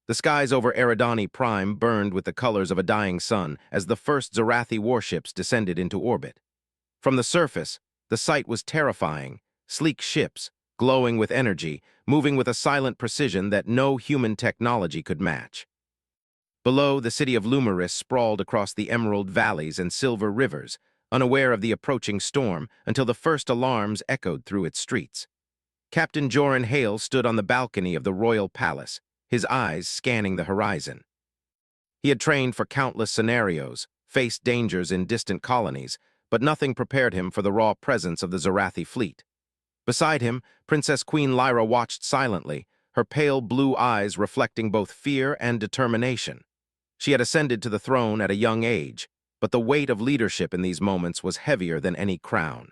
The skies over Eridani Prime burned with the colors of a dying sun as the first Zarathi warships descended into orbit. From the surface, the sight was terrifying, sleek ships, glowing with energy, moving with a silent precision that no human technology could match. Below, the city of Lumeris sprawled across the emerald valleys and silver rivers, unaware of the approaching storm until the first alarms echoed through its streets. Captain Joran Hale stood on the balcony of the royal palace, his eyes scanning the horizon. He had trained for countless scenarios, faced dangers in distant colonies, but nothing prepared him for the raw presence of the Zarathi fleet. Beside him, Princess Queen Lyra watched silently, her pale blue eyes reflecting both fear and determination. She had ascended to the throne at a young age, but the weight of leadership in these moments was heavier than any crown.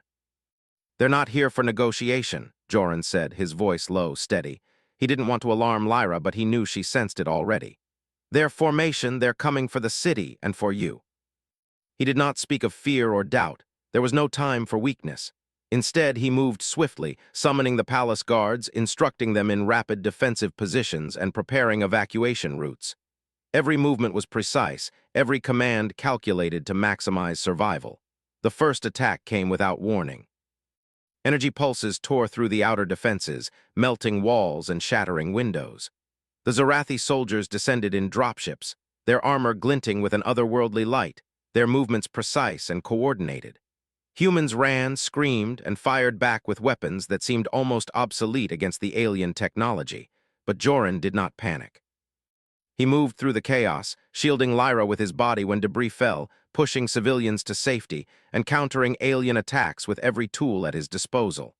"They're not here for negotiation," Joran said, his voice low, steady. He didn't want to alarm Lyra, but he knew she sensed it already. "Their formation, they're coming for the city and for you." He did not speak of fear or doubt. There was no time for weakness. Instead, he moved swiftly, summoning the palace guards, instructing them in rapid defensive positions and preparing evacuation routes. Every movement was precise, every command calculated to maximize survival. The first attack came without warning. Energy pulses tore through the outer defenses, melting walls and shattering windows. The Zarathi soldiers descended in dropships, their armor glinting with an otherworldly light, their movements precise and coordinated. Humans ran, screamed, and fired back with weapons that seemed almost obsolete against the alien technology, but Joran did not panic. He moved through the chaos, shielding Lyra with his body when debris fell, pushing civilians to safety, and countering alien attacks with every tool at his disposal.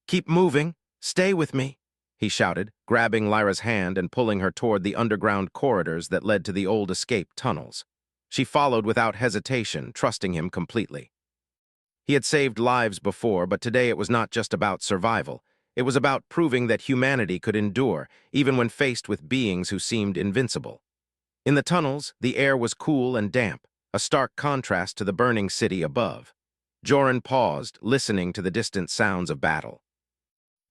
"Keep moving! Stay with me!" he shouted, grabbing Lyra's hand and pulling her toward the underground corridors that led to the old escape tunnels. She followed without hesitation, trusting him completely. He had saved lives before, but today it was not just about survival. It was about proving that humanity could endure, even when faced with beings who seemed invincible. In the tunnels, the air was cool and damp, a stark contrast to the burning city above. Joran paused, listening to the distant sounds of battle.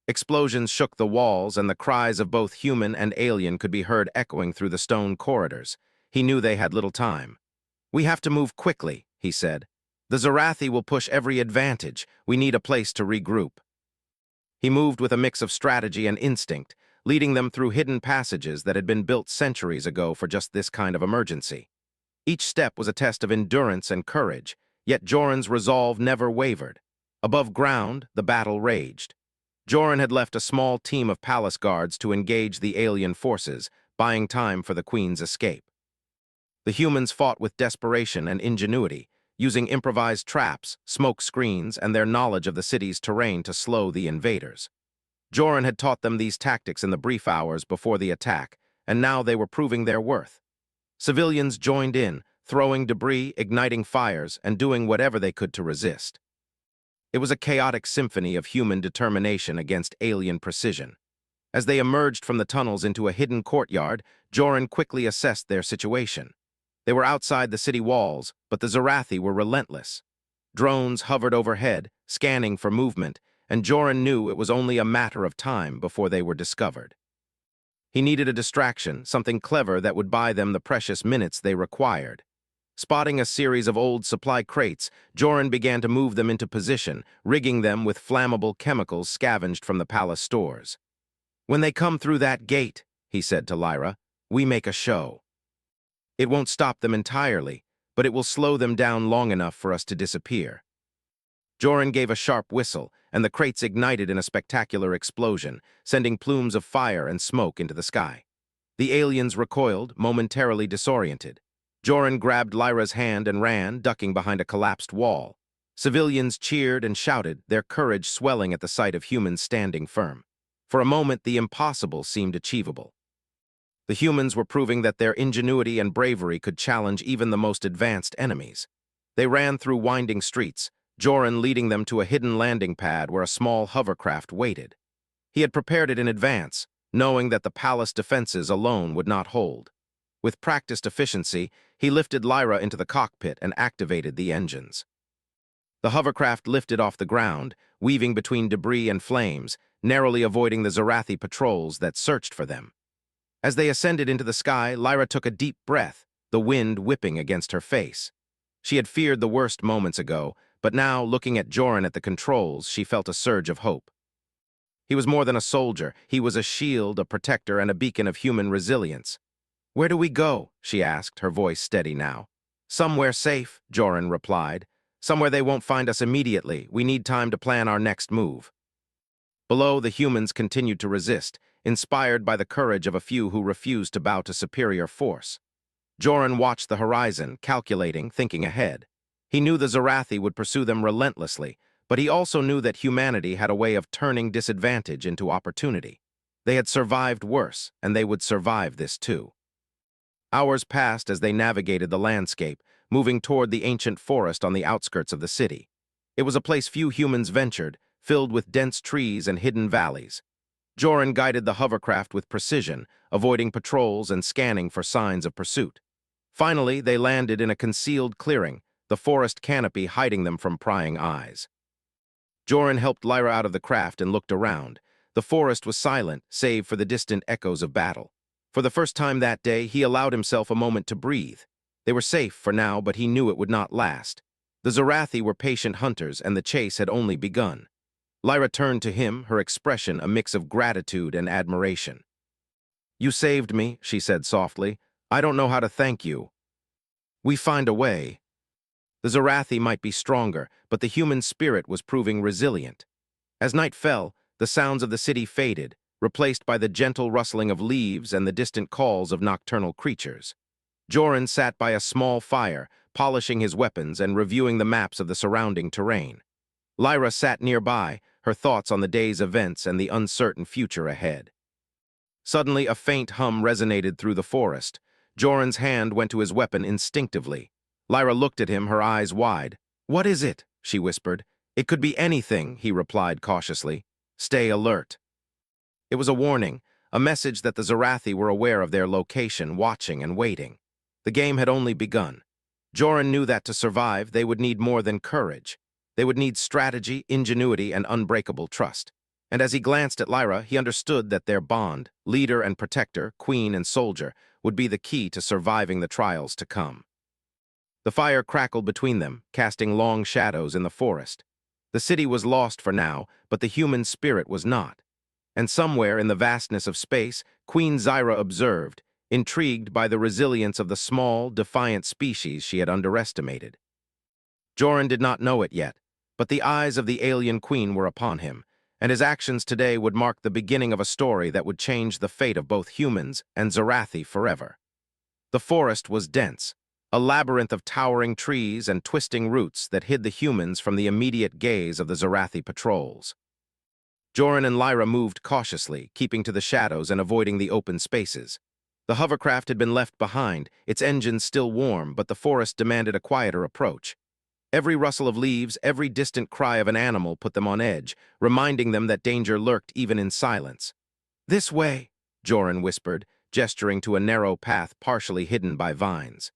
Explosions shook the walls, and the cries of both human and alien could be heard echoing through the stone corridors. He knew they had little time. "We have to move quickly," he said. "The Zarathi will push every advantage. We need a place to regroup." He moved with a mix of strategy and instinct, leading them through hidden passages that had been built centuries ago for just this kind of emergency. Each step was a test of endurance and courage, yet Joran's resolve never wavered. Above ground, the battle raged. Joran had left a small team of palace guards to engage the alien forces, buying time for the Queen's escape. The humans fought with desperation and ingenuity, using improvised traps, smoke screens, and their knowledge of the city's terrain to slow the invaders. Joran had taught them these tactics in the brief hours before the attack, and now they were proving their worth. Civilians joined in, throwing debris, igniting fires, and doing whatever they could to resist. It was a chaotic symphony of human determination against alien precision. As they emerged from the tunnels into a hidden courtyard, Joran quickly assessed their situation. They were outside the city walls, but the Zarathi were relentless. Drones hovered overhead, scanning for movement, and Joran knew it was only a matter of time before they were discovered. He needed a distraction, something clever that would buy them the precious minutes they required. Spotting a series of old supply crates, Joran began to move them into position, rigging them with flammable chemicals scavenged from the palace stores. "When they come through that gate," he said to Lyra, "we make a show. It won't stop them entirely, but it will slow them down long enough for us to disappear." Joran gave a sharp whistle, and the crates ignited in a spectacular explosion, sending plumes of fire and smoke into the sky. The aliens recoiled, momentarily disoriented. Joran grabbed Lyra's hand and ran, ducking behind a collapsed wall. Civilians cheered and shouted, their courage swelling at the sight of humans standing firm. For a moment, the impossible seemed achievable. The humans were proving that their ingenuity and bravery could challenge even the most advanced enemies. They ran through winding streets, Joran leading them to a hidden landing pad where a small hovercraft waited. He had prepared it in advance, knowing that the palace defenses alone would not hold. With practiced efficiency, he lifted Lyra into the cockpit and activated the engines. The hovercraft lifted off the ground, weaving between debris and flames, narrowly avoiding the Zarathi patrols that searched for them. As they ascended into the sky, Lyra took a deep breath, the wind whipping against her face. She had feared the worst moments ago, but now, looking at Joran at the controls, she felt a surge of hope. He was more than a soldier. He was a shield, a protector, and a beacon of human resilience. "Where do we go?" she asked, her voice steady now. "Somewhere safe," Joran replied. "Somewhere they won't find us immediately. We need time to plan our next move." Below, the humans continued to resist, inspired by the courage of a few who refused to bow to superior force. Joran watched the horizon, calculating, thinking ahead. He knew the Zarathi would pursue them relentlessly, but he also knew that humanity had a way of turning disadvantage into opportunity. They had survived worse, and they would survive this too. Hours passed as they navigated the landscape, moving toward the ancient forest on the outskirts of the city. It was a place few humans ventured, filled with dense trees and hidden valleys. Joran guided the hovercraft with precision, avoiding patrols and scanning for signs of pursuit. Finally, they landed in a concealed clearing, the forest canopy hiding them from prying eyes. Joran helped Lyra out of the craft and looked around. The forest was silent, save for the distant echoes of battle. For the first time that day, he allowed himself a moment to breathe. They were safe for now, but he knew it would not last. The Zarathi were patient hunters, and the chase had only begun. Lyra turned to him, her expression a mix of gratitude and admiration. "You saved me," she said softly. "I don't know how to thank you." "We find a way." The Zarathi might be stronger, but the human spirit was proving resilient. As night fell, the sounds of the city faded, replaced by the gentle rustling of leaves and the distant calls of nocturnal creatures. Joran sat by a small fire, polishing his weapons and reviewing the maps of the surrounding terrain. Lyra sat nearby, her thoughts on the day's events and the uncertain future ahead. Suddenly, a faint hum resonated through the forest. Joran's hand went to his weapon instinctively. Lyra looked at him, her eyes wide. "What is it?" she whispered. "It could be anything," he replied cautiously. "Stay alert." It was a warning, a message that the Zarathi were aware of their location, watching and waiting. The game had only begun. Joran knew that to survive, they would need more than courage. They would need strategy, ingenuity, and unbreakable trust. And as he glanced at Lyra, he understood that their bond, leader and protector, queen and soldier, would be the key to surviving the trials to come. The fire crackled between them, casting long shadows in the forest. The city was lost for now, but the human spirit was not. And somewhere in the vastness of space, Queen Zyra observed, intrigued by the resilience of the small, defiant species she had underestimated. Joran did not know it yet, but the eyes of the alien queen were upon him, and his actions today would mark the beginning of a story that would change the fate of both humans and Zarathi forever. The forest was dense, a labyrinth of towering trees and twisting roots that hid the humans from the immediate gaze of the Zarathi patrols. Joran and Lyra moved cautiously, keeping to the shadows and avoiding the open spaces. The hovercraft had been left behind, its engines still warm, but the forest demanded a quieter approach. Every rustle of leaves, every distant cry of an animal put them on edge, reminding them that danger lurked even in silence. "This way," Joran whispered, gesturing to a narrow path partially hidden by vines.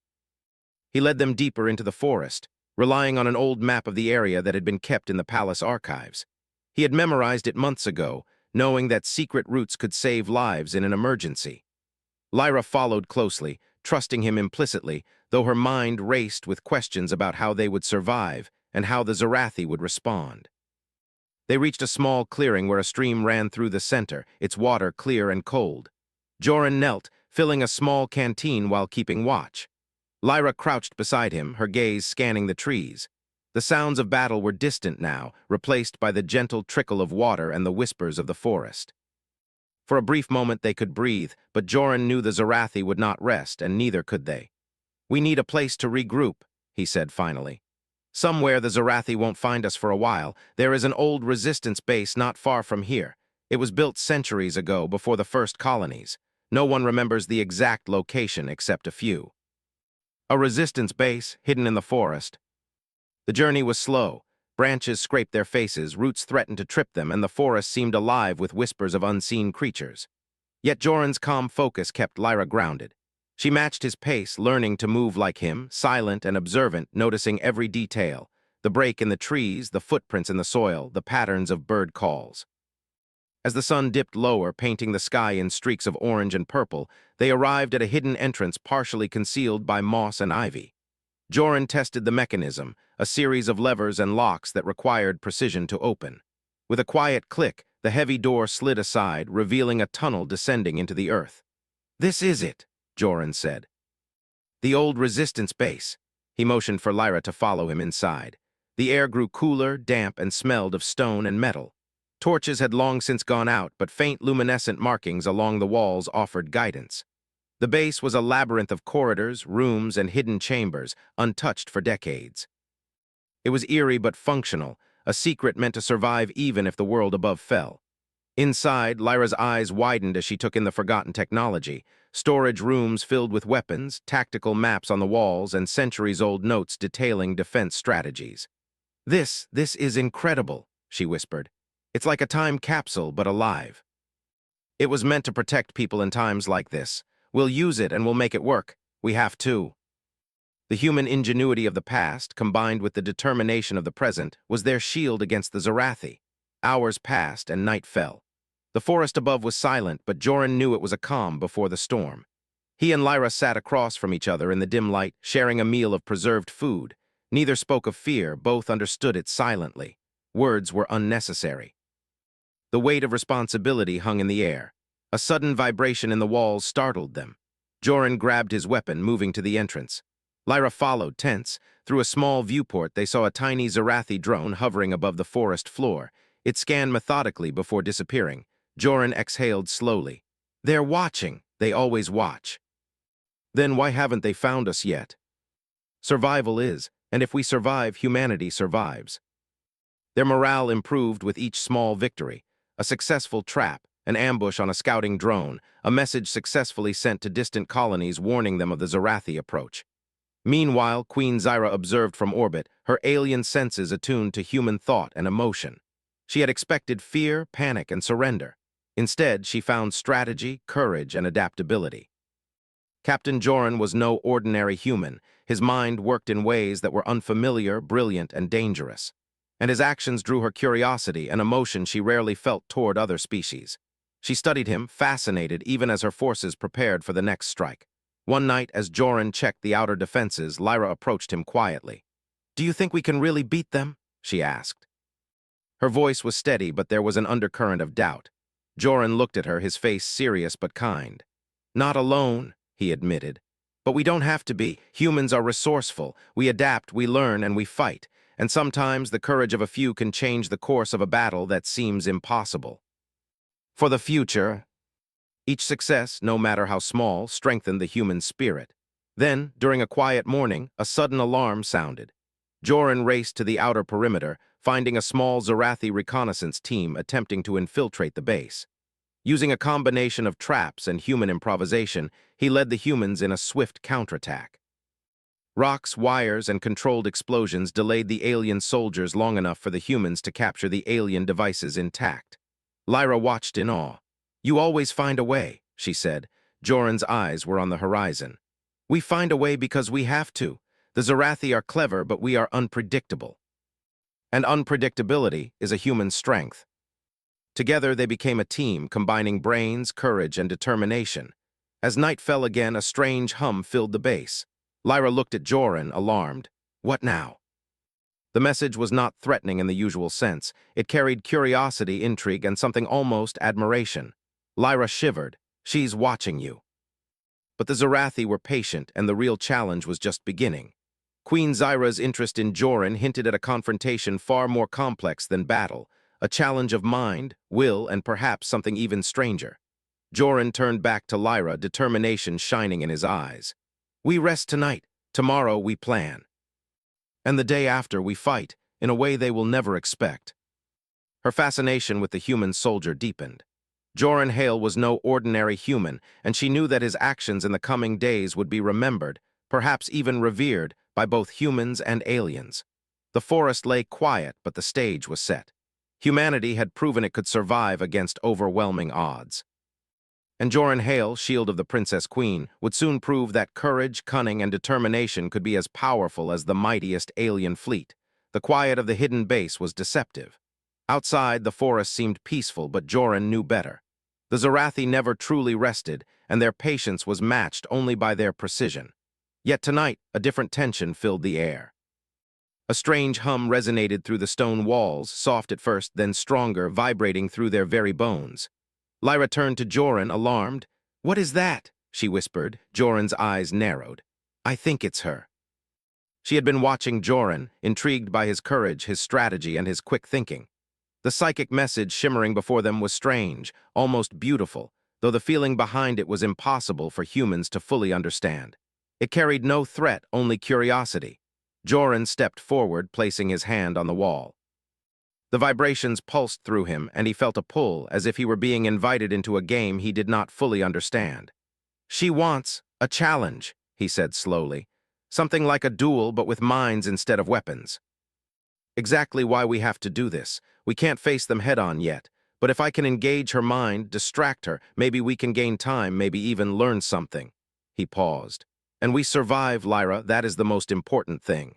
He led them deeper into the forest, relying on an old map of the area that had been kept in the palace archives. He had memorized it months ago, knowing that secret routes could save lives in an emergency. Lyra followed closely, trusting him implicitly, though her mind raced with questions about how they would survive and how the Zarathi would respond. They reached a small clearing where a stream ran through the center, its water clear and cold. Joran knelt, filling a small canteen while keeping watch. Lyra crouched beside him, her gaze scanning the trees. The sounds of battle were distant now, replaced by the gentle trickle of water and the whispers of the forest. For a brief moment they could breathe, but Joran knew the Zarathi would not rest, and neither could they. "We need a place to regroup," he said finally. "Somewhere the Zarathi won't find us for a while. There is an old resistance base not far from here. It was built centuries ago, before the first colonies. No one remembers the exact location except a few." A resistance base, hidden in the forest. The journey was slow. Branches scraped their faces, roots threatened to trip them, and the forest seemed alive with whispers of unseen creatures. Yet Joran's calm focus kept Lyra grounded. She matched his pace, learning to move like him, silent and observant, noticing every detail, the break in the trees, the footprints in the soil, the patterns of bird calls. As the sun dipped lower, painting the sky in streaks of orange and purple, they arrived at a hidden entrance partially concealed by moss and ivy. Joran tested the mechanism, a series of levers and locks that required precision to open. With a quiet click, the heavy door slid aside, revealing a tunnel descending into the earth. "This is it," Joran said. "The old resistance base." He motioned for Lyra to follow him inside. The air grew cooler, damp, and smelled of stone and metal. Torches had long since gone out, but faint luminescent markings along the walls offered guidance. The base was a labyrinth of corridors, rooms, and hidden chambers, untouched for decades. It was eerie but functional, a secret meant to survive even if the world above fell. Inside, Lyra's eyes widened as she took in the forgotten technology. Storage rooms filled with weapons, tactical maps on the walls, and centuries-old notes detailing defense strategies. This is incredible," she whispered. "It's like a time capsule, but alive. It was meant to protect people in times like this. We'll use it and we'll make it work. We have to." The human ingenuity of the past, combined with the determination of the present, was their shield against the Zarathi. Hours passed and night fell. The forest above was silent, but Joran knew it was a calm before the storm. He and Lyra sat across from each other in the dim light, sharing a meal of preserved food. Neither spoke of fear, both understood it silently. Words were unnecessary. The weight of responsibility hung in the air. A sudden vibration in the walls startled them. Joran grabbed his weapon, moving to the entrance. Lyra followed, tense. Through a small viewport, they saw a tiny Zarathi drone hovering above the forest floor. It scanned methodically before disappearing. Joran exhaled slowly. "They're watching. They always watch." "Then why haven't they found us yet?" "Survival is, and if we survive, humanity survives." Their morale improved with each small victory. A successful trap, an ambush on a scouting drone, a message successfully sent to distant colonies warning them of the Zarathi approach. Meanwhile, Queen Zyra observed from orbit, her alien senses attuned to human thought and emotion. She had expected fear, panic, and surrender. Instead, she found strategy, courage, and adaptability. Captain Joran was no ordinary human. His mind worked in ways that were unfamiliar, brilliant, and dangerous. And his actions drew her curiosity, an emotion she rarely felt toward other species. She studied him, fascinated even as her forces prepared for the next strike. One night, as Joran checked the outer defenses, Lyra approached him quietly. "Do you think we can really beat them?" she asked. Her voice was steady, but there was an undercurrent of doubt. Joran looked at her, his face serious but kind. "Not alone," he admitted. "But we don't have to be. Humans are resourceful. We adapt, we learn, and we fight. And sometimes the courage of a few can change the course of a battle that seems impossible." For the future, each success, no matter how small, strengthened the human spirit. Then, during a quiet morning, a sudden alarm sounded. Joran raced to the outer perimeter, finding a small Zarathi reconnaissance team attempting to infiltrate the base. Using a combination of traps and human improvisation, he led the humans in a swift counterattack. Rocks, wires, and controlled explosions delayed the alien soldiers long enough for the humans to capture the alien devices intact. Lyra watched in awe. "You always find a way," she said. Joran's eyes were on the horizon. "We find a way because we have to. The Zarathi are clever, but we are unpredictable. And unpredictability is a human strength." Together, they became a team, combining brains, courage, and determination. As night fell again, a strange hum filled the base. Lyra looked at Joran, alarmed. "What now?" The message was not threatening in the usual sense. It carried curiosity, intrigue, and something almost admiration. Lyra shivered. "She's watching you." But the Zarathi were patient, and the real challenge was just beginning. Queen Zyra's interest in Joran hinted at a confrontation far more complex than battle, a challenge of mind, will, and perhaps something even stranger. Joran turned back to Lyra, determination shining in his eyes. "We rest tonight. Tomorrow we plan. And the day after we fight, in a way they will never expect." Her fascination with the human soldier deepened. Joran Hale was no ordinary human, and she knew that his actions in the coming days would be remembered, perhaps even revered, by both humans and aliens. The forest lay quiet, but the stage was set. Humanity had proven it could survive against overwhelming odds. And Joran Hale, shield of the Princess Queen, would soon prove that courage, cunning, and determination could be as powerful as the mightiest alien fleet. The quiet of the hidden base was deceptive. Outside, the forest seemed peaceful, but Joran knew better. The Zarathi never truly rested, and their patience was matched only by their precision. Yet tonight, a different tension filled the air. A strange hum resonated through the stone walls, soft at first, then stronger, vibrating through their very bones. Lyra turned to Joran, alarmed. "What is that?" she whispered. Joran's eyes narrowed. "I think it's her." She had been watching Joran, intrigued by his courage, his strategy, and his quick thinking. The psychic message shimmering before them was strange, almost beautiful, though the feeling behind it was impossible for humans to fully understand. It carried no threat, only curiosity. Joran stepped forward, placing his hand on the wall. The vibrations pulsed through him, and he felt a pull, as if he were being invited into a game he did not fully understand. "She wants a challenge," he said slowly. "Something like a duel, but with minds instead of weapons." "Exactly why we have to do this. We can't face them head-on yet, but if I can engage her mind, distract her, maybe we can gain time, maybe even learn something." He paused. "And we survive, Lyra, that is the most important thing."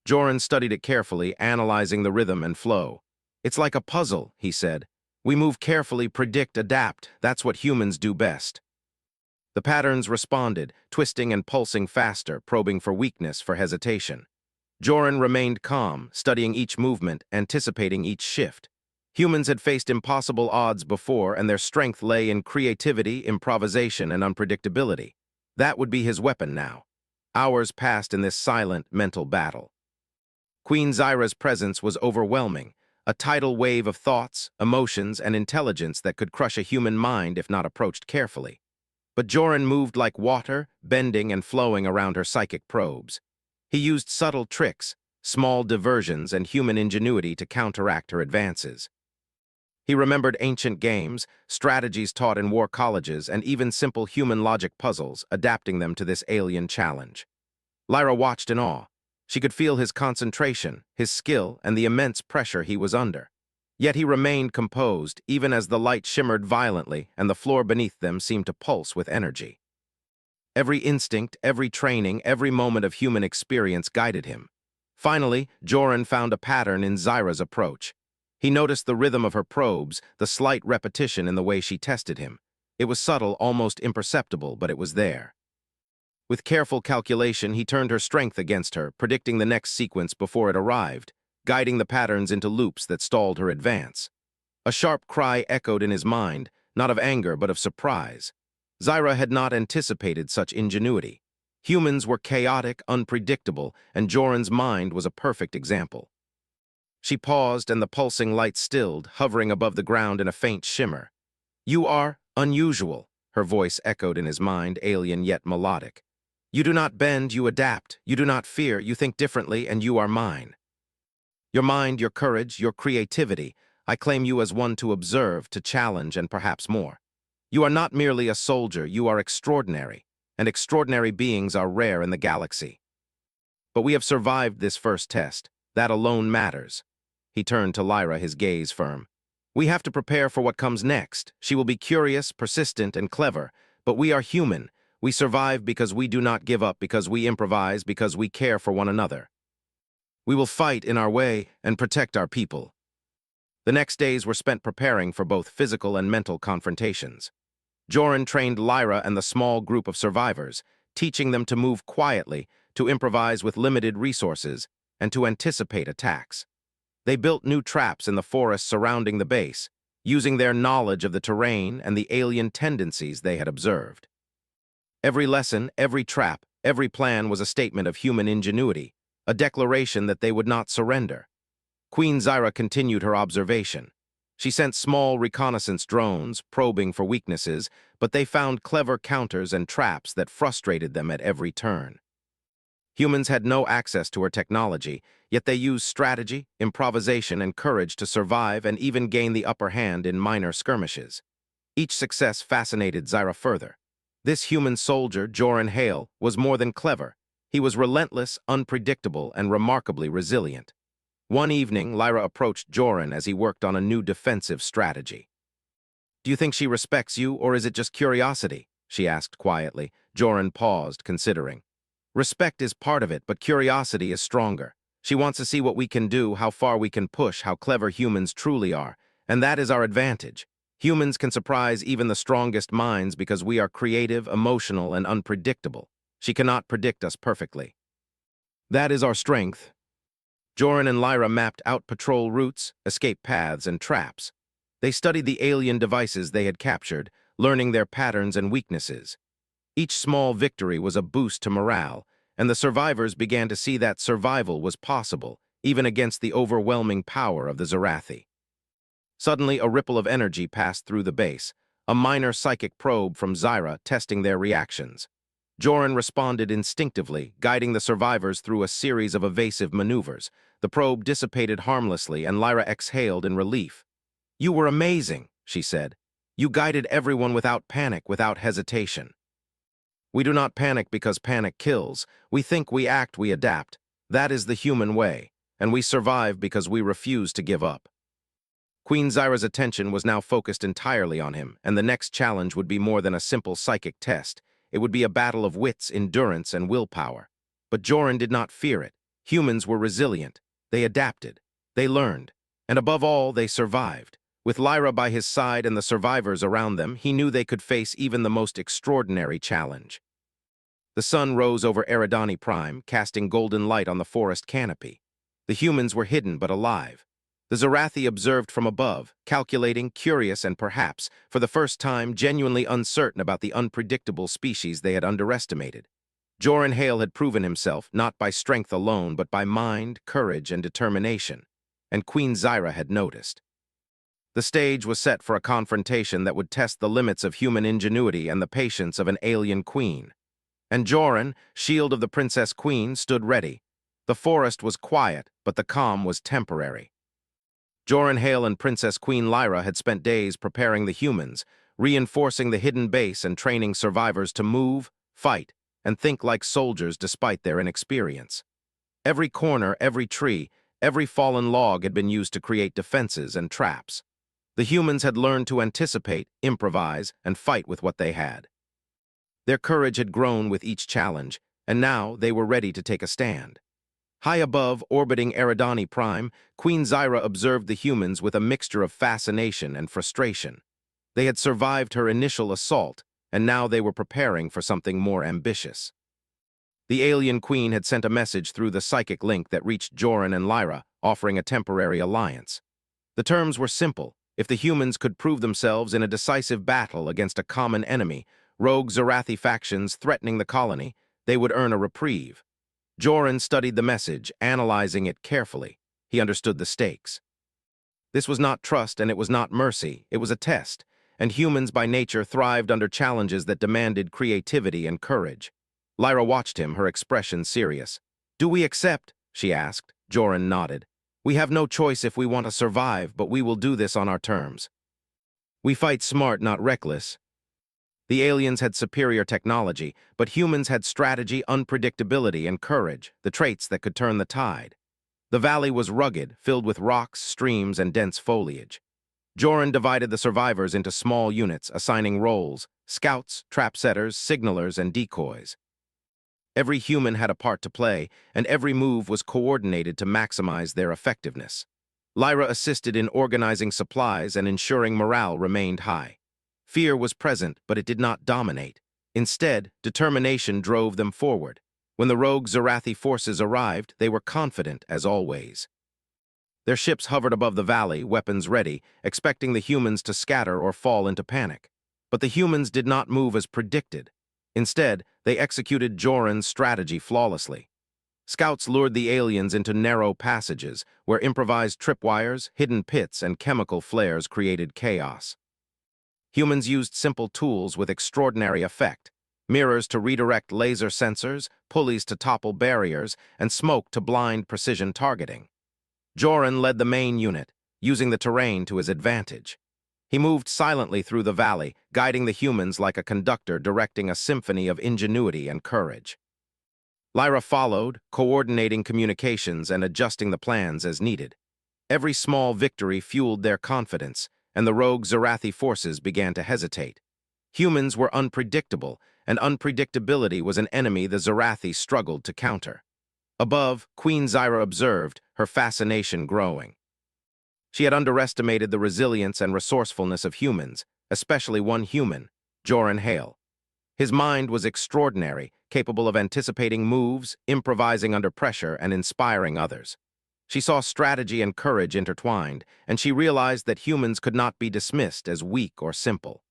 Joran studied it carefully, analyzing the rhythm and flow. "It's like a puzzle," he said. "We move carefully, predict, adapt. That's what humans do best." The patterns responded, twisting and pulsing faster, probing for weakness, for hesitation. Joran remained calm, studying each movement, anticipating each shift. Humans had faced impossible odds before, and their strength lay in creativity, improvisation, and unpredictability. That would be his weapon now. Hours passed in this silent, mental battle. Queen Zyra's presence was overwhelming, a tidal wave of thoughts, emotions, and intelligence that could crush a human mind if not approached carefully. But Joran moved like water, bending and flowing around her psychic probes. He used subtle tricks, small diversions, and human ingenuity to counteract her advances. He remembered ancient games, strategies taught in war colleges, and even simple human logic puzzles, adapting them to this alien challenge. Lyra watched in awe. She could feel his concentration, his skill, and the immense pressure he was under. Yet he remained composed, even as the light shimmered violently and the floor beneath them seemed to pulse with energy. Every instinct, every training, every moment of human experience guided him. Finally, Joran found a pattern in Zyra's approach. He noticed the rhythm of her probes, the slight repetition in the way she tested him. It was subtle, almost imperceptible, but it was there. With careful calculation, he turned her strength against her, predicting the next sequence before it arrived, guiding the patterns into loops that stalled her advance. A sharp cry echoed in his mind, not of anger but of surprise. Zyra had not anticipated such ingenuity. Humans were chaotic, unpredictable, and Joran's mind was a perfect example. She paused, and the pulsing light stilled, hovering above the ground in a faint shimmer. "You are unusual," her voice echoed in his mind, alien yet melodic. "You do not bend, you adapt. You do not fear, you think differently, and you are mine. Your mind, your courage, your creativity, I claim you as one to observe, to challenge, and perhaps more. You are not merely a soldier, you are extraordinary, and extraordinary beings are rare in the galaxy. But we have survived this first test. That alone matters." He turned to Lyra, his gaze firm. "We have to prepare for what comes next. She will be curious, persistent, and clever, but we are human. We survive because we do not give up, because we improvise, because we care for one another. We will fight in our way and protect our people." The next days were spent preparing for both physical and mental confrontations. Joran trained Lyra and the small group of survivors, teaching them to move quietly, to improvise with limited resources, and to anticipate attacks. They built new traps in the forest surrounding the base, using their knowledge of the terrain and the alien tendencies they had observed. Every lesson, every trap, every plan was a statement of human ingenuity, a declaration that they would not surrender. Queen Zyra continued her observation. She sent small reconnaissance drones, probing for weaknesses, but they found clever counters and traps that frustrated them at every turn. Humans had no access to her technology, yet they used strategy, improvisation, and courage to survive and even gain the upper hand in minor skirmishes. Each success fascinated Zyra further. This human soldier, Joran Hale, was more than clever. He was relentless, unpredictable, and remarkably resilient. One evening, Lyra approached Joran as he worked on a new defensive strategy. "Do you think she respects you, or is it just curiosity?" she asked quietly. Joran paused, considering. "Respect is part of it, but curiosity is stronger. She wants to see what we can do, how far we can push, how clever humans truly are. And that is our advantage. Humans can surprise even the strongest minds because we are creative, emotional, and unpredictable. She cannot predict us perfectly. That is our strength. Joran and Lyra mapped out patrol routes, escape paths, and traps. They studied the alien devices they had captured, learning their patterns and weaknesses. Each small victory was a boost to morale, and the survivors began to see that survival was possible, even against the overwhelming power of the Zarathi. Suddenly, a ripple of energy passed through the base, a minor psychic probe from Zyra testing their reactions. Joran responded instinctively, guiding the survivors through a series of evasive maneuvers. The probe dissipated harmlessly, and Lyra exhaled in relief. "You were amazing," she said. "You guided everyone without panic, without hesitation." "We do not panic because panic kills. We think, we act, we adapt. That is the human way, and we survive because we refuse to give up." Queen Zyra's attention was now focused entirely on him, and the next challenge would be more than a simple psychic test. It would be a battle of wits, endurance, and willpower. But Joran did not fear it. Humans were resilient. They adapted. They learned. And above all, they survived. With Lyra by his side and the survivors around them, he knew they could face even the most extraordinary challenge. The sun rose over Eridani Prime, casting golden light on the forest canopy. The humans were hidden but alive. The Zarathi observed from above, calculating, curious, and perhaps, for the first time, genuinely uncertain about the unpredictable species they had underestimated. Joran Hale had proven himself, not by strength alone, but by mind, courage, and determination. And Queen Zyra had noticed. The stage was set for a confrontation that would test the limits of human ingenuity and the patience of an alien queen. And Joran, shield of the Princess Queen, stood ready. The forest was quiet, but the calm was temporary. Joran Hale and Princess Queen Lyra had spent days preparing the humans, reinforcing the hidden base and training survivors to move, fight, and think like soldiers despite their inexperience. Every corner, every tree, every fallen log had been used to create defenses and traps. The humans had learned to anticipate, improvise, and fight with what they had. Their courage had grown with each challenge, and now they were ready to take a stand. High above, orbiting Eridani Prime, Queen Zyra observed the humans with a mixture of fascination and frustration. They had survived her initial assault, and now they were preparing for something more ambitious. The alien queen had sent a message through the psychic link that reached Joran and Lyra, offering a temporary alliance. The terms were simple. If the humans could prove themselves in a decisive battle against a common enemy, rogue Zarathi factions threatening the colony, they would earn a reprieve. Joran studied the message, analyzing it carefully. He understood the stakes. This was not trust and it was not mercy. It was a test, and humans by nature thrived under challenges that demanded creativity and courage. Lyra watched him, her expression serious. "Do we accept?" she asked. Joran nodded. "We have no choice if we want to survive, but we will do this on our terms. We fight smart, not reckless." The aliens had superior technology, but humans had strategy, unpredictability, and courage, the traits that could turn the tide. The valley was rugged, filled with rocks, streams, and dense foliage. Joran divided the survivors into small units, assigning roles: scouts, trap-setters, signalers, and decoys. Every human had a part to play, and every move was coordinated to maximize their effectiveness. Lyra assisted in organizing supplies and ensuring morale remained high. Fear was present, but it did not dominate. Instead, determination drove them forward. When the rogue Zarathi forces arrived, they were confident as always. Their ships hovered above the valley, weapons ready, expecting the humans to scatter or fall into panic. But the humans did not move as predicted. Instead, they executed Joran's strategy flawlessly. Scouts lured the aliens into narrow passages, where improvised tripwires, hidden pits, and chemical flares created chaos. Humans used simple tools with extraordinary effect: mirrors to redirect laser sensors, pulleys to topple barriers, and smoke to blind precision targeting. Joran led the main unit, using the terrain to his advantage. He moved silently through the valley, guiding the humans like a conductor directing a symphony of ingenuity and courage. Lyra followed, coordinating communications and adjusting the plans as needed. Every small victory fueled their confidence, and the rogue Zarathi forces began to hesitate. Humans were unpredictable, and unpredictability was an enemy the Zarathi struggled to counter. Above, Queen Zyra observed, her fascination growing. She had underestimated the resilience and resourcefulness of humans, especially one human, Joran Hale. His mind was extraordinary, capable of anticipating moves, improvising under pressure, and inspiring others. She saw strategy and courage intertwined, and she realized that humans could not be dismissed as weak or simple.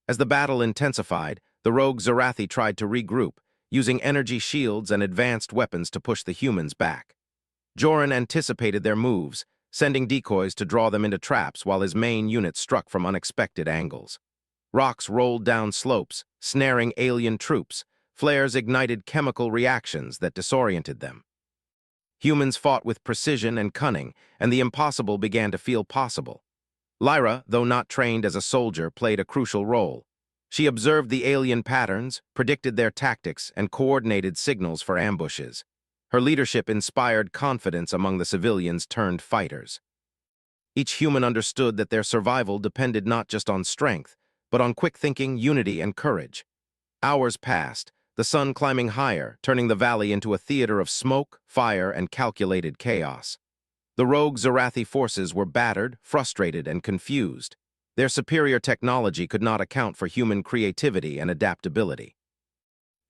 As the battle intensified, the rogue Zarathi tried to regroup, using energy shields and advanced weapons to push the humans back. Joran anticipated their moves, sending decoys to draw them into traps while his main unit struck from unexpected angles. Rocks rolled down slopes, snaring alien troops. Flares ignited chemical reactions that disoriented them. Humans fought with precision and cunning, and the impossible began to feel possible. Lyra, though not trained as a soldier, played a crucial role. She observed the alien patterns, predicted their tactics, and coordinated signals for ambushes. Her leadership inspired confidence among the civilians turned fighters. Each human understood that their survival depended not just on strength, but on quick thinking, unity, and courage. Hours passed, the sun climbing higher, turning the valley into a theater of smoke, fire, and calculated chaos. The rogue Zarathi forces were battered, frustrated, and confused. Their superior technology could not account for human creativity and adaptability.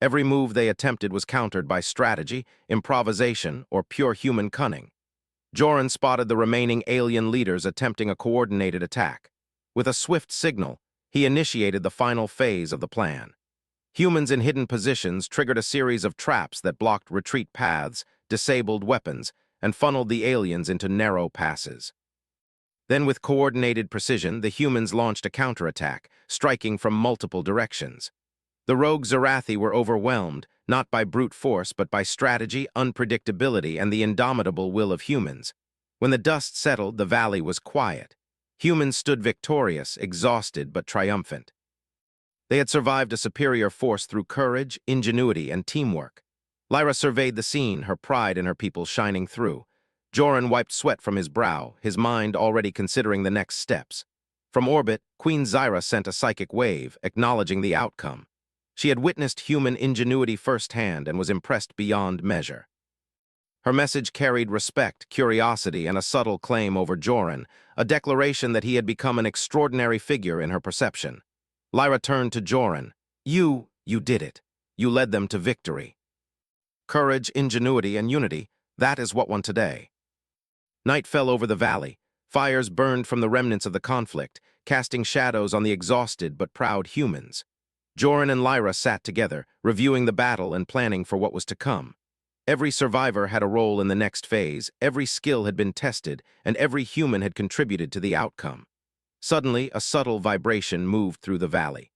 Every move they attempted was countered by strategy, improvisation, or pure human cunning. Joran spotted the remaining alien leaders attempting a coordinated attack. With a swift signal, he initiated the final phase of the plan. Humans in hidden positions triggered a series of traps that blocked retreat paths, disabled weapons, and funneled the aliens into narrow passes. Then, with coordinated precision, the humans launched a counterattack, striking from multiple directions. The rogue Zarathi were overwhelmed, not by brute force, but by strategy, unpredictability, and the indomitable will of humans. When the dust settled, the valley was quiet. Humans stood victorious, exhausted, but triumphant. They had survived a superior force through courage, ingenuity, and teamwork. Lyra surveyed the scene, her pride in her people shining through. Joran wiped sweat from his brow, his mind already considering the next steps. From orbit, Queen Zyra sent a psychic wave, acknowledging the outcome. She had witnessed human ingenuity firsthand and was impressed beyond measure. Her message carried respect, curiosity, and a subtle claim over Joran, a declaration that he had become an extraordinary figure in her perception. Lyra turned to Joran. You did it. You led them to victory. Courage, ingenuity, and unity, that is what won today. Night fell over the valley. Fires burned from the remnants of the conflict, casting shadows on the exhausted but proud humans. Joran and Lyra sat together, reviewing the battle and planning for what was to come. Every survivor had a role in the next phase, every skill had been tested, and every human had contributed to the outcome. Suddenly, a subtle vibration moved through the valley.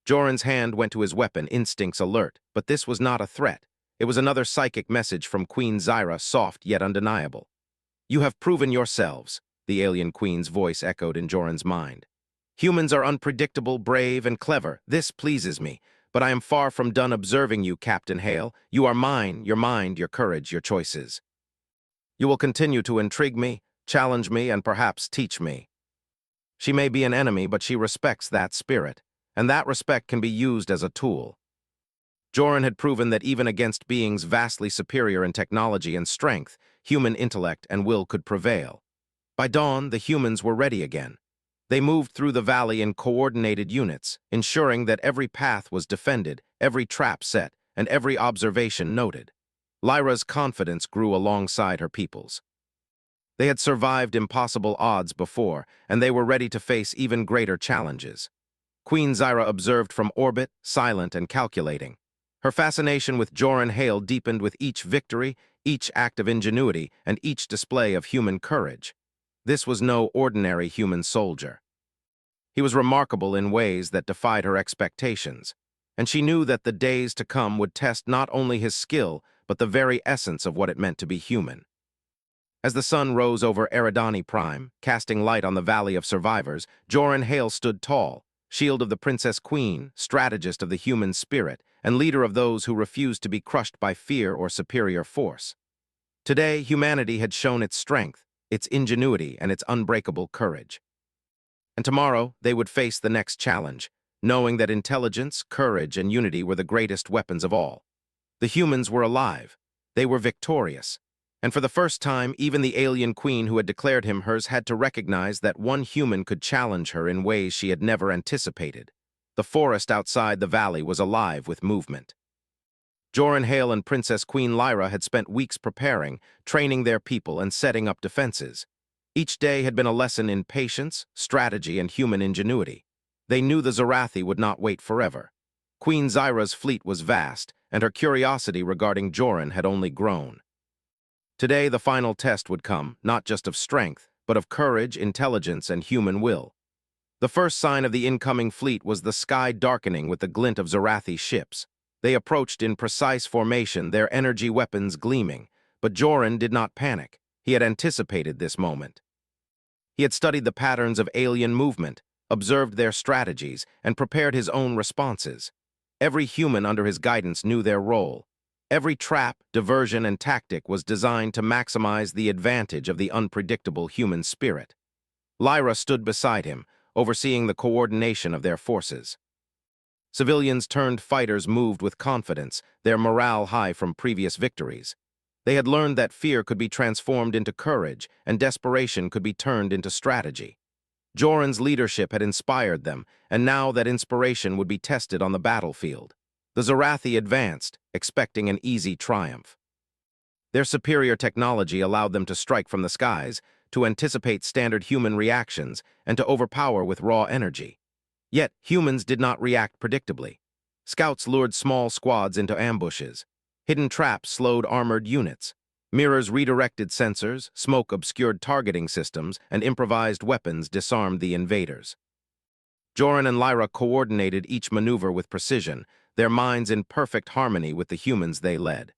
Joran's hand went to his weapon, instincts alert, but this was not a threat. It was another psychic message from Queen Zyra, soft yet undeniable. You have proven yourselves, the alien queen's voice echoed in Joran's mind. Humans are unpredictable, brave, and clever. This pleases me, but I am far from done observing you, Captain Hale. You are mine, your mind, your courage, your choices. You will continue to intrigue me, challenge me, and perhaps teach me. She may be an enemy, but she respects that spirit, and that respect can be used as a tool. Joran had proven that even against beings vastly superior in technology and strength, human intellect and will could prevail. By dawn, the humans were ready again. They moved through the valley in coordinated units, ensuring that every path was defended, every trap set, and every observation noted. Lyra's confidence grew alongside her people's. They had survived impossible odds before, and they were ready to face even greater challenges. Queen Zyra observed from orbit, silent and calculating. Her fascination with Joran Hale deepened with each victory, each act of ingenuity, and each display of human courage. This was no ordinary human soldier. He was remarkable in ways that defied her expectations, and she knew that the days to come would test not only his skill, but the very essence of what it meant to be human. As the sun rose over Eridani Prime, casting light on the Valley of Survivors, Joran Hale stood tall, shield of the Princess Queen, strategist of the human spirit, and leader of those who refused to be crushed by fear or superior force. Today, humanity had shown its strength, its ingenuity, and its unbreakable courage. And tomorrow, they would face the next challenge, knowing that intelligence, courage, and unity were the greatest weapons of all. The humans were alive. They were victorious. And for the first time, even the alien queen who had declared him hers had to recognize that one human could challenge her in ways she had never anticipated. The forest outside the valley was alive with movement. Joran Hale and Princess Queen Lyra had spent weeks preparing, training their people, and setting up defenses. Each day had been a lesson in patience, strategy, and human ingenuity. They knew the Zarathi would not wait forever. Queen Zyra's fleet was vast, and her curiosity regarding Joran had only grown. Today, the final test would come, not just of strength, but of courage, intelligence, and human will. The first sign of the incoming fleet was the sky darkening with the glint of Zarathi ships. They approached in precise formation, their energy weapons gleaming, but Joran did not panic. He had anticipated this moment. He had studied the patterns of alien movement, observed their strategies, and prepared his own responses. Every human under his guidance knew their role. Every trap, diversion, and tactic was designed to maximize the advantage of the unpredictable human spirit. Lyra stood beside him, overseeing the coordination of their forces. Civilians turned fighters moved with confidence, their morale high from previous victories. They had learned that fear could be transformed into courage, and desperation could be turned into strategy. Joran's leadership had inspired them, and now that inspiration would be tested on the battlefield. The Zarathi advanced, expecting an easy triumph. Their superior technology allowed them to strike from the skies, to anticipate standard human reactions, and to overpower with raw energy. Yet, humans did not react predictably. Scouts lured small squads into ambushes. Hidden traps slowed armored units. Mirrors redirected sensors, smoke obscured targeting systems, and improvised weapons disarmed the invaders. Joran and Lyra coordinated each maneuver with precision, their minds in perfect harmony with the humans they led.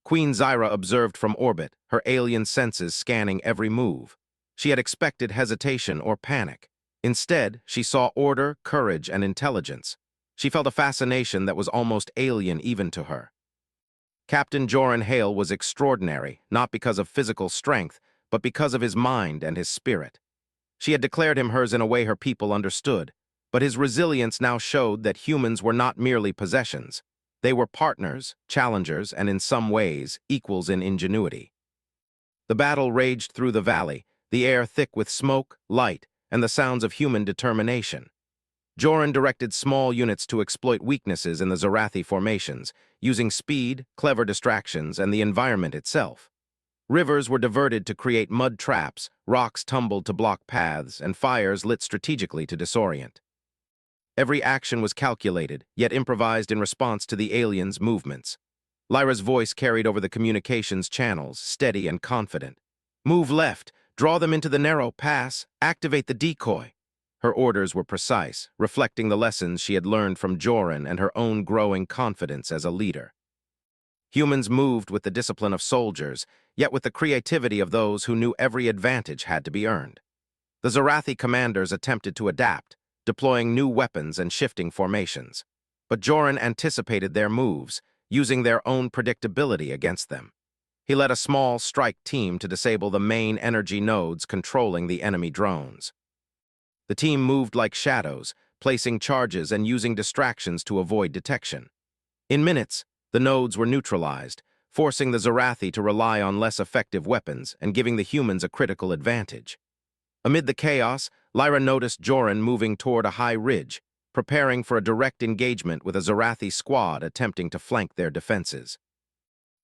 Queen Zyra observed from orbit, her alien senses scanning every move. She had expected hesitation or panic. Instead, she saw order, courage, and intelligence. She felt a fascination that was almost alien even to her. Captain Joran Hale was extraordinary, not because of physical strength, but because of his mind and his spirit. She had declared him hers in a way her people understood, but his resilience now showed that humans were not merely possessions. They were partners, challengers, and in some ways, equals in ingenuity. The battle raged through the valley, the air thick with smoke, light, and the sounds of human determination. Joran directed small units to exploit weaknesses in the Zarathi formations, using speed, clever distractions, and the environment itself. Rivers were diverted to create mud traps, rocks tumbled to block paths, and fires lit strategically to disorient. Every action was calculated, yet improvised in response to the aliens' movements. Lyra's voice carried over the communications channels, steady and confident. "Move left, draw them into the narrow pass, activate the decoy." Her orders were precise, reflecting the lessons she had learned from Joran and her own growing confidence as a leader. Humans moved with the discipline of soldiers, yet with the creativity of those who knew every advantage had to be earned. The Zarathi commanders attempted to adapt, deploying new weapons and shifting formations. But Joran anticipated their moves, using their own predictability against them. He led a small strike team to disable the main energy nodes controlling the enemy drones. The team moved like shadows, placing charges and using distractions to avoid detection. In minutes, the nodes were neutralized, forcing the Zarathi to rely on less effective weapons and giving the humans a critical advantage. Amid the chaos, Lyra noticed Joran moving toward a high ridge, preparing for a direct engagement with a Zarathi squad attempting to flank their defenses.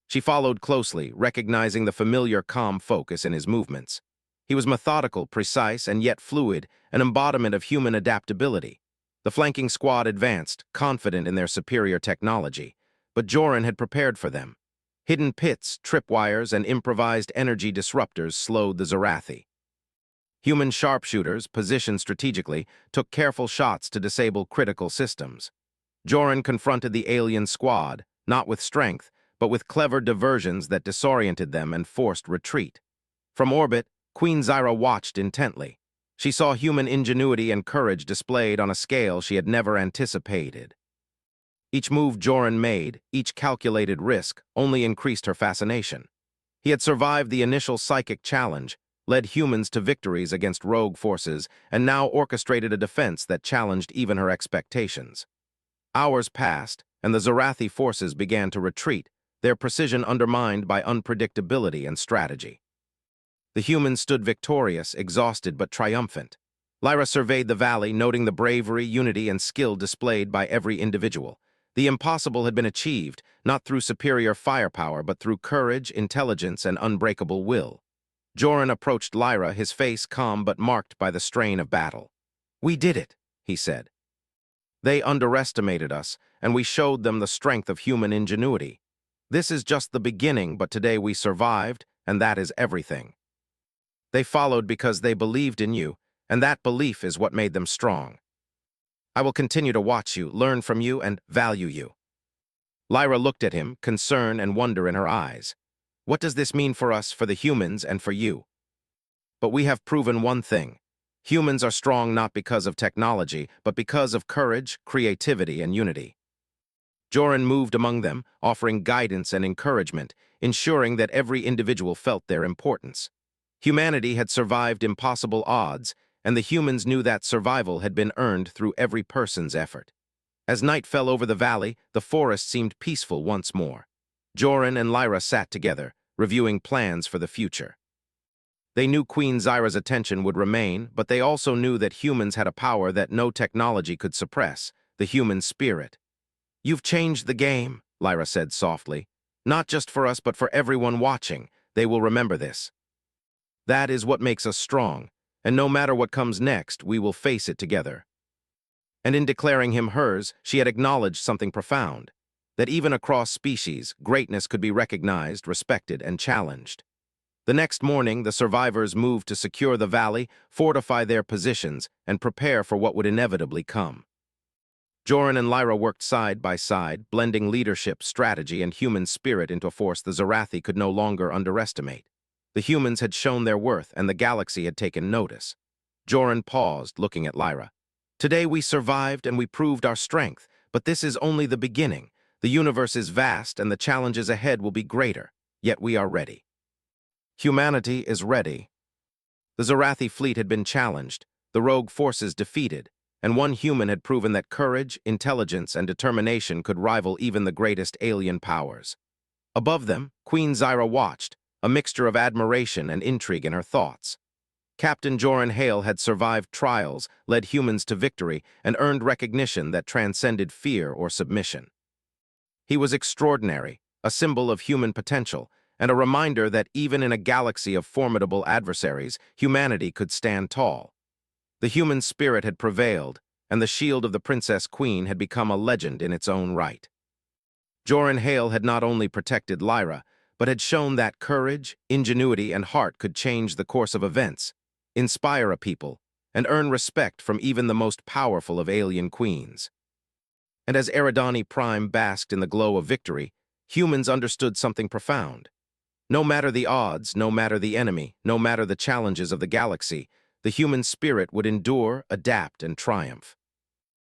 She followed closely, recognizing the familiar calm focus in his movements. He was methodical, precise, and yet fluid, an embodiment of human adaptability. The flanking squad advanced, confident in their superior technology, but Joran had prepared for them. Hidden pits, tripwires, and improvised energy disruptors slowed the Zarathi. Human sharpshooters, positioned strategically, took careful shots to disable critical systems. Joran confronted the alien squad, not with strength, but with clever diversions that disoriented them and forced retreat. From orbit, Queen Zyra watched intently. She saw human ingenuity and courage displayed on a scale she had never anticipated. Each move Joran made, each calculated risk, only increased her fascination. He had survived the initial psychic challenge, led humans to victories against rogue forces, and now orchestrated a defense that challenged even her expectations. Hours passed, and the Zarathi forces began to retreat, their precision undermined by unpredictability and strategy. The humans stood victorious, exhausted but triumphant. Lyra surveyed the valley, noting the bravery, unity, and skill displayed by every individual. The impossible had been achieved, not through superior firepower, but through courage, intelligence, and unbreakable will. Joran approached Lyra, his face calm but marked by the strain of battle. "We did it," he said. "They underestimated us, and we showed them the strength of human ingenuity. This is just the beginning, but today we survived, and that is everything. They followed because they believed in you, and that belief is what made them strong. I will continue to watch you, learn from you, and value you." Lyra looked at him, concern and wonder in her eyes. "What does this mean for us, for the humans, and for you?" "But we have proven one thing. Humans are strong not because of technology, but because of courage, creativity, and unity." Joran moved among them, offering guidance and encouragement, ensuring that every individual felt their importance. Humanity had survived impossible odds, and the humans knew that survival had been earned through every person's effort. As night fell over the valley, the forest seemed peaceful once more. Joran and Lyra sat together, reviewing plans for the future. They knew Queen Zyra's attention would remain, but they also knew that humans had a power that no technology could suppress, the human spirit. "You've changed the game," Lyra said softly. "Not just for us, but for everyone watching. They will remember this. That is what makes us strong, and no matter what comes next, we will face it together." And in declaring him hers, she had acknowledged something profound, that even across species, greatness could be recognized, respected, and challenged. The next morning, the survivors moved to secure the valley, fortify their positions, and prepare for what would inevitably come. Joran and Lyra worked side by side, blending leadership, strategy, and human spirit into a force the Zarathi could no longer underestimate. The humans had shown their worth, and the galaxy had taken notice. Joran paused, looking at Lyra. "Today we survived and we proved our strength, but this is only the beginning. The universe is vast, and the challenges ahead will be greater, yet we are ready. Humanity is ready." The Zarathi fleet had been challenged, the rogue forces defeated, and one human had proven that courage, intelligence, and determination could rival even the greatest alien powers. Above them, Queen Zyra watched, a mixture of admiration and intrigue in her thoughts. Captain Joran Hale had survived trials, led humans to victory, and earned recognition that transcended fear or submission. He was extraordinary, a symbol of human potential, and a reminder that even in a galaxy of formidable adversaries, humanity could stand tall. The human spirit had prevailed, and the shield of the Princess Queen had become a legend in its own right. Joran Hale had not only protected Lyra, but had shown that courage, ingenuity, and heart could change the course of events, inspire a people, and earn respect from even the most powerful of alien queens. And as Eridani Prime basked in the glow of victory, humans understood something profound. No matter the odds, no matter the enemy, no matter the challenges of the galaxy, the human spirit would endure, adapt, and triumph.